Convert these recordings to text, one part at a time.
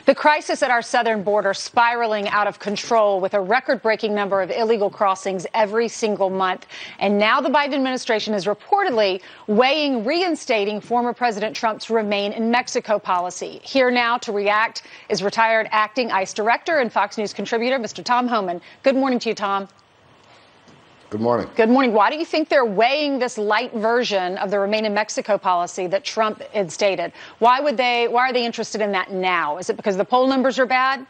The crisis at our southern border spiraling out of control with a record-breaking number of illegal crossings every single month. And now the Biden administration is reportedly weighing reinstating former President Trump's Remain in Mexico policy. Here now to react is retired acting ICE director and Fox News contributor, Mr. Tom Homan. Good morning to you, Tom. Good morning. Good morning. Why do you think they're weighing this light version of the Remain in Mexico policy that Trump instated? Why are they interested in that now? Is it because the poll numbers are bad?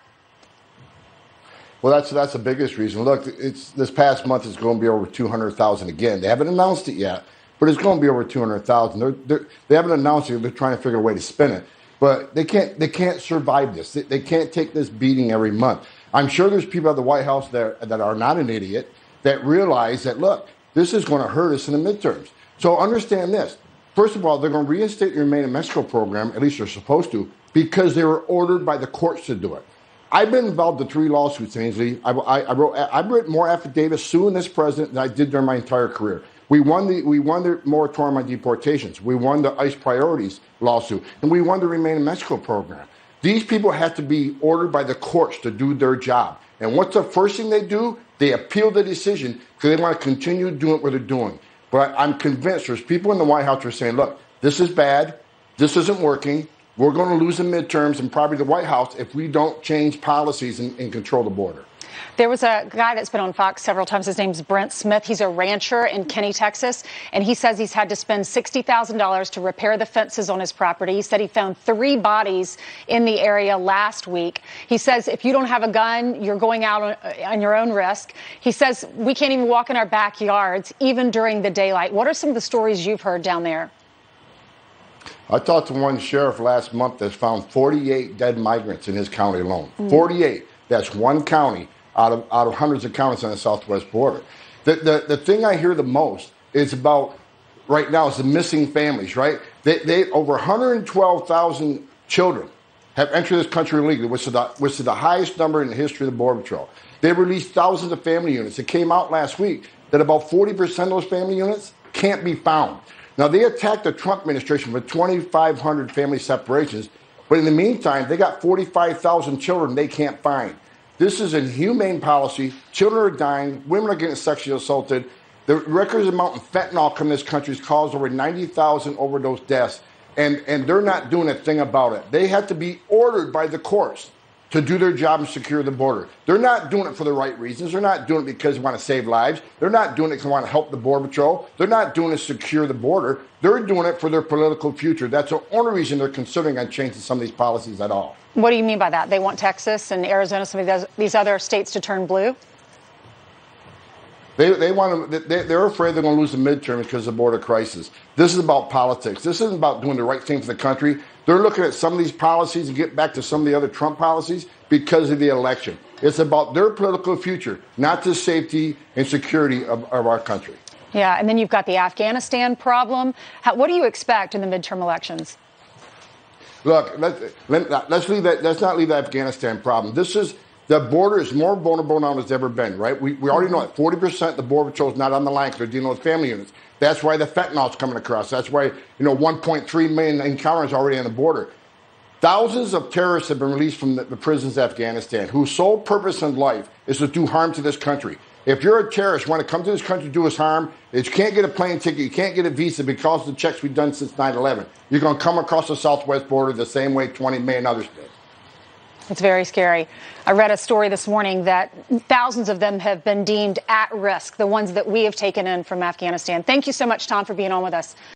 Well, that's the biggest reason. Look, this past month is going to be over 200,000 again. They haven't announced it yet, but it's going to be over 200,000. They haven't announced it. They're trying to figure a way to spin it, but they can't survive this. They can't take this beating every month. I'm sure there's people at the White House that are not an idiot, that realize that, look, this is going to hurt us in the midterms. So understand this. First of all, they're going to reinstate the Remain in Mexico program, at least they're supposed to, because they were ordered by the courts to do it. I've been involved in 3 lawsuits, Ainsley. I've written more affidavits suing this president than I did during my entire career. We won the moratorium on deportations. We won the ICE priorities lawsuit, and we won the Remain in Mexico program. These people have to be ordered by the courts to do their job. And what's the first thing they do? They appeal the decision because they want to continue doing what they're doing. But I'm convinced there's people in the White House who are saying, look, this is bad. This isn't working. We're going to lose the midterms and probably the White House if we don't change policies and control the border. There was a guy that's been on Fox several times. His name's Brent Smith. He's a rancher in Kenny, Texas, and he says he's had to spend $60,000 to repair the fences on his property. He said he found 3 bodies in the area last week. He says if you don't have a gun, you're going out on your own risk. He says we can't even walk in our backyards, even during the daylight. What are some of the stories you've heard down there? I talked to one sheriff last month that found 48 dead migrants in his county alone. 48. That's one county out of hundreds of counties on the southwest border. The thing I hear the most is about right now is the missing families, right? They over 112,000 children have entered this country illegally, which is the highest number in the history of the Border Patrol. They released thousands of family units. It came out last week that about 40% of those family units can't be found. Now, they attacked the Trump administration with 2,500 family separations, but in the meantime, they got 45,000 children they can't find. This is an inhumane policy. Children are dying. Women are getting sexually assaulted. The record amount of fentanyl coming to this country has caused over 90,000 overdose deaths, and they're not doing a thing about it. They have to be ordered by the courts to do their job and secure the border. They're not doing it for the right reasons. They're not doing it because they want to save lives. They're not doing it because they want to help the Border Patrol. They're not doing it to secure the border. They're doing it for their political future. That's the only reason they're considering on changing some of these policies at all. What do you mean by that? They want Texas and Arizona, some of these other states to turn blue? They're afraid they're going to lose the midterms because of the border crisis. This is about politics. This isn't about doing the right thing for the country. They're looking at some of these policies and get back to some of the other Trump policies because of the election. It's about their political future, not the safety and security of our country. Yeah, and then you've got the Afghanistan problem. What do you expect in the midterm elections? Look, let's not leave the Afghanistan problem. The border is more vulnerable now than it's ever been, right? We already know that 40% of the Border Patrol is not on the line because they're dealing with family units. That's why the fentanyl is coming across. That's why 1.3 million encounters already on the border. Thousands of terrorists have been released from the prisons of Afghanistan whose sole purpose in life is to do harm to this country. If you're a terrorist, want to come to this country to do us harm, you can't get a plane ticket, you can't get a visa because of the checks we've done since 9/11. You're going to come across the southwest border the same way 20 million others did. It's very scary. I read a story this morning that thousands of them have been deemed at risk, the ones that we have taken in from Afghanistan. Thank you so much, Tom, for being on with us.